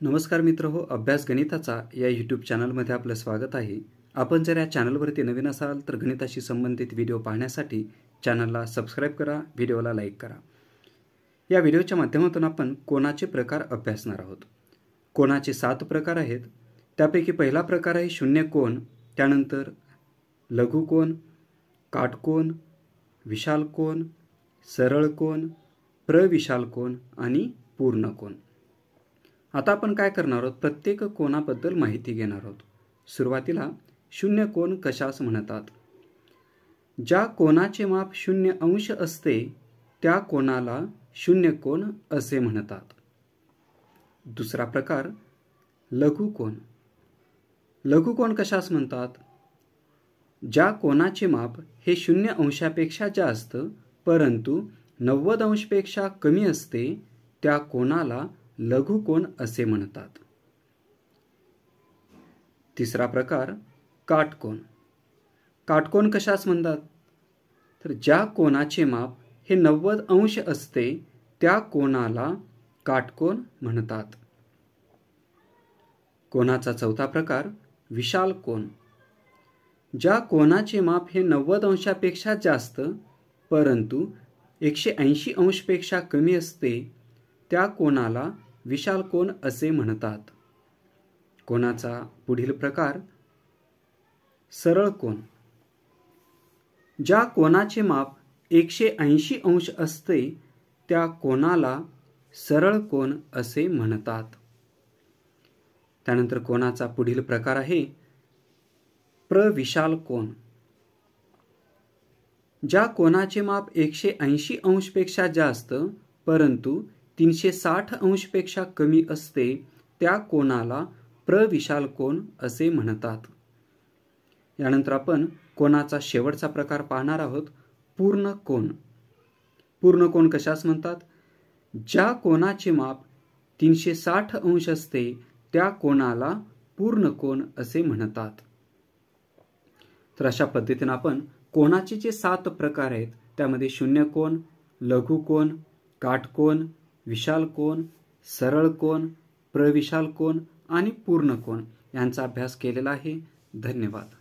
नमस्कार मित्रहो, अभ्यास गणिताचा या यूट्यूब चॅनलमध्ये आपलं स्वागत आहे। आपण जर या चॅनलवरती नवीन असाल तर गणिताशी संबंधित व्हिडिओ पाहण्यासाठी चॅनलला सबस्क्राइब करा, व्हिडिओला लाईक करा। या व्हिडिओच्या माध्यमातून आपण कोनाचे प्रकार अभ्यासणार आहोत। कोनाचे 7 प्रकार आहेत। त्यापैकी पहिला प्रकार आहे शून्य कोन, त्यानंतर लघु कोन, काटकोन, विशाल कोन, सरळ कोन, प्रविशाल कोन आणि पूर्ण कोन। आता आपण काय करणार आहोत, प्रत्येक कोनाबद्दल माहिती घेणार आहोत। सुरुवातीला शून्य कोन कशास म्हणतात? ज्या कोनाचे माप 0 अंश असते त्या कोनाला शून्य कोन असे म्हणतात। दुसरा प्रकार लघु कोन। लघु कोन कशास म्हणतात? ज्या कोनाचे माप हे 0 अंशापेक्षा जास्त परंतु 90 अंशपेक्षा कमी असते त्या कोनाला लघु कोन असे म्हणतात। तिसरा प्रकार काटकोन। काटकोन कशास म्हणतात? तर ज्या कोनाचे माप हे 90 अंश असते त्या कोनाला काटकोन म्हणतात। कोनाचा चौथा प्रकार विशाल कोन। ज्या कोनाचे माप हे 90 अंशापेक्षा जास्त परंतु 180 अंशपेक्षा कमी असते त्या कोनाला विशाल कोन असे म्हणतात। कोनाचा पुढील प्रकार सरळ कोन। ज्या कोनाचे माप 180 अंश असते त्या कोनाला सरळ कोन असे म्हणतात। त्यानंतर कोनाचा पुढील प्रकार आहे प्रविशाल कोन। ज्या कोनाचे माप 180 अंशपेक्षा जास्त परंतु 360 अंशपेक्षा कमी असते त्या कोनाला प्रविशाल कोन असे म्हणतात। यानंतर आपण कोनाचा शेवटचा प्रकार पाहणार आहोत, पूर्ण कोन। पूर्ण कोन कशास म्हणतात? ज्या कोनाचे माप 360 अंश असते त्या कोनाला पूर्ण कोन असे म्हणतात। तर अशा पद्धतीने आपण कोनाचे जे 7 प्रकार आहेत त्यामध्ये शून्य कोन, लघु कोन, काटकोन, विशाल कोन, सरळ कोन, प्रविशाल कोन आणि पूर्ण कोन यांचा अभ्यास केलेला आहे। धन्यवाद।